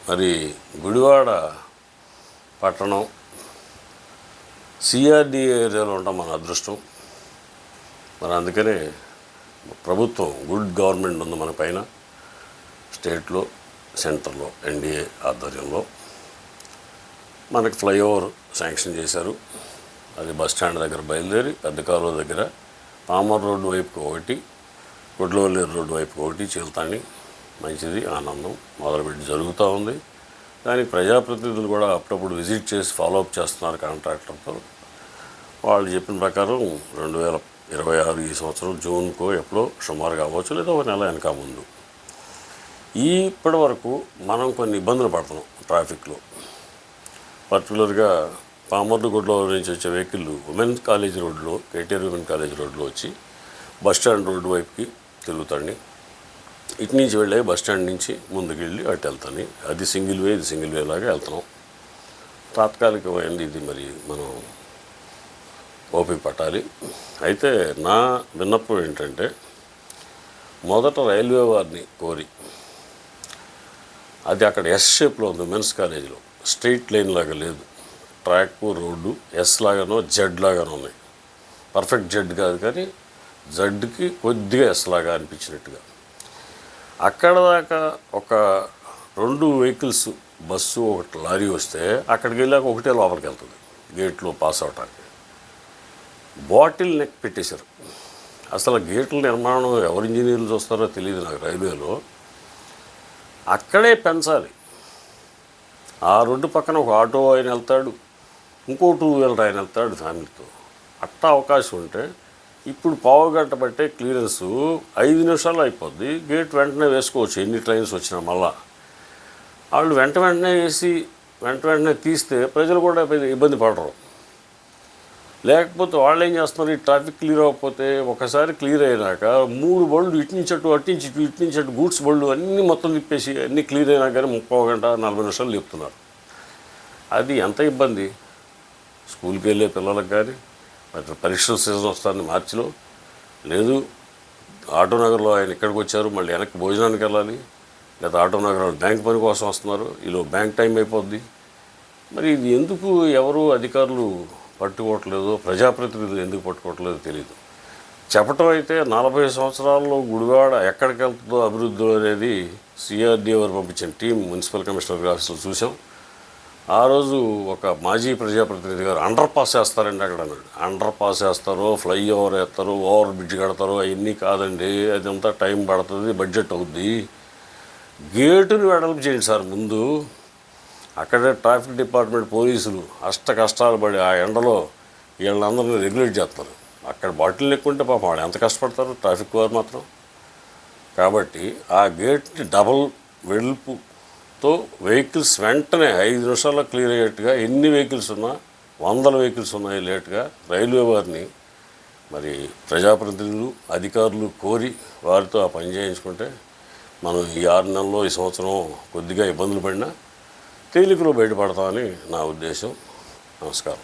మరి గుడివాడ పట్టణం సిఆర్డిఏ ఏరియాలో ఉండడం మన అదృష్టం. మరి అందుకనే ప్రభుత్వం గుడ్ గవర్నమెంట్ ఉంది మన పైన, స్టేట్లో సెంటర్లో ఎన్డీఏ ఆధ్వర్యంలో మనకి ఫ్లైఓవర్ శాంక్షన్ చేశారు. అది బస్టాండ్ దగ్గర బయలుదేరి పెద్ద కాలువ దగ్గర పామర్ రోడ్డు వైపుకి ఒకటి, గుడ్లవల్లేరు రోడ్డు వైపుకి ఒకటి చీల్తాన్ని మంచిది, ఆనందం మొదలుపెట్టి జరుగుతూ ఉంది. దానికి ప్రజాప్రతినిధులు కూడా అప్పుడప్పుడు విజిట్ చేసి ఫాలోఅప్ చేస్తున్నారు కాంట్రాక్టర్తో. వాళ్ళు చెప్పిన ప్రకారం 2026 ఈ సంవత్సరం జూన్కో ఎప్పుడో సుమారుగా అవ్వచ్చు, లేదా ఒక నెల వెనక ముందు. ఇప్పటి వరకు మనం కొన్ని ఇబ్బందులు పడుతున్నాం ట్రాఫిక్లో. పర్టికులర్గా పామర్లగుడ్లో నుంచి వచ్చే వెహికల్ ఉమెన్స్ కాలేజ్ రోడ్లో, కేటీఆర్ ఉమెన్ కాలేజ్ రోడ్లో వచ్చి బస్టాండ్ రోడ్డు వైపుకి తిరుగుతాండి. ఇటు నుంచి వెళ్ళే బస్టాండ్ నుంచి ముందుకు వెళ్ళి అటు వెళ్తాను. అది సింగిల్ వే, ఇది సింగిల్ వే లాగా వెళ్తున్నాం. తాత్కాలికమైంది ఇది, మరి మనం ఓపిక పట్టాలి. అయితే నా విన్నపం ఏంటంటే, మొదట రైల్వే వారిని కోరి, అది అక్కడ ఎస్ షేప్లో ఉంది ఉమెన్స్ కాలేజీలో, స్ట్రైట్ లైన్ లాగా లేదు, ట్రాక్ రోడ్డు ఎస్ లాగానో జెడ్ లాగానో ఉన్నాయి. పర్ఫెక్ట్ జెడ్ కాదు కానీ జెడ్కి కొద్దిగా ఎస్ లాగా అనిపించినట్టుగా. అక్కడ దాకా ఒక 2 వెహికల్స్, బస్సు, ఒకటి లారీ వస్తే అక్కడికి వెళ్ళాక ఒకటే లోపలికి వెళ్తుంది గేట్లో పాస్ అవటానికి. బాటిల్ నెక్ పెట్టేశారు. అసలు గేట్ల నిర్మాణం ఎవరు ఇంజనీర్లు చూస్తారో తెలియదు నాకు. రైల్వేలో అక్కడే పెంచాలి. ఆ రోడ్డు పక్కన ఒక ఆటో ఆయన వెళ్తాడు, ఇంకో 2 వీలర్ ఆయన వెళ్తాడు ఫ్యామిలీతో. అట్టా అవకాశం ఉంటే ఇప్పుడు పావుగంట పట్టే క్లియరెన్సు 5 నిమిషాలు అయిపోద్ది. గేట్ వెంటనే వేసుకోవచ్చు ఎన్ని ట్రైన్స్ వచ్చినా. మళ్ళా వాళ్ళు వెంటనే వేసి వెంటనే తీస్తే ప్రజలు కూడా ఇబ్బంది పడరు. లేకపోతే వాళ్ళు ఏం చేస్తున్నారు, ఈ ట్రాఫిక్ క్లియర్ అవ్వకపోతే ఒకసారి క్లియర్ అయినాక 3 బళ్ళు ఇటు నుంచి అటు, అటు నుంచి అటు గూడ్స్ బళ్ళు అన్నీ మొత్తం తిప్పేసి అన్నీ క్లియర్ అయినా కానీ 30 గంట 40 నిమిషాలు తిప్పుతున్నారు. అది ఎంత ఇబ్బంది స్కూల్కి వెళ్ళే పిల్లలకు. కానీ మరి పరీక్షల సీజన్ వస్తుంది మార్చిలో, లేదు ఆటోనగర్లో ఆయన ఇక్కడికి వచ్చారు, మళ్ళీ వెనక్కి భోజనానికి వెళ్ళాలి, లేదా ఆటోనగర్ బ్యాంక్ పని కోసం వస్తున్నారు, ఈలో బ్యాంక్ టైం అయిపోద్ది. మరి ఇది ఎందుకు ఎవరు అధికారులు పట్టుకోవట్లేదు, ప్రజాప్రతినిధులు ఎందుకు పట్టుకోవట్లేదో తెలియదు. చెప్పటం అయితే 40 సంవత్సరాల్లో గుడివాడ ఎక్కడికి వెళ్తుందో అభివృద్ధి అనేది సిఆర్డీఏ వారు పంపించిన టీం మున్సిపల్ కమిషనర్ ఆఫీసులో చూసాం. ఆ రోజు ఒక మాజీ ప్రజాప్రతినిధి గారు అండర్ పాస్ వేస్తారండి అక్కడ అన్నాడు. అండర్ పాస్ వేస్తారో, ఫ్లైఓవర్ వేస్తారో, ఓవర్ బ్రిడ్జ్ కడతారో అవన్నీ కాదండి, అదంతా టైం పడుతుంది, బడ్జెట్ అవుద్ది. గేటుని వెడల్పు చేయండి సార్ ముందు. అక్కడే ట్రాఫిక్ డిపార్ట్మెంట్ పోలీసులు కష్టాలు పడి ఆ ఎండలో వీళ్ళందరినీ రెగ్యులేట్ చేస్తారు. అక్కడ బాటిల్ ఎక్కుంటే పాపం వాళ్ళు ఎంత కష్టపడతారు ట్రాఫిక్ వారు మాత్రం. కాబట్టి ఆ గేట్ని డబల్ వెడల్పుతో వెహికల్స్ వెంటనే 5 నిమిషాల్లో క్లియర్ అయ్యేట్టుగా, ఎన్ని వెహికల్స్ ఉన్నా 100 వెహికల్స్ ఉన్నాయి లేట్గా, రైల్వే వారిని మరి ప్రజాప్రతినిధులు అధికారులు కోరి వారితో ఆ పని చేయించుకుంటే మనం ఈ 6 నెలల్లో ఈ సంవత్సరం కొద్దిగా ఇబ్బందులు పడినా తేలికలో బయటపడతామని నా ఉద్దేశం. నమస్కారం.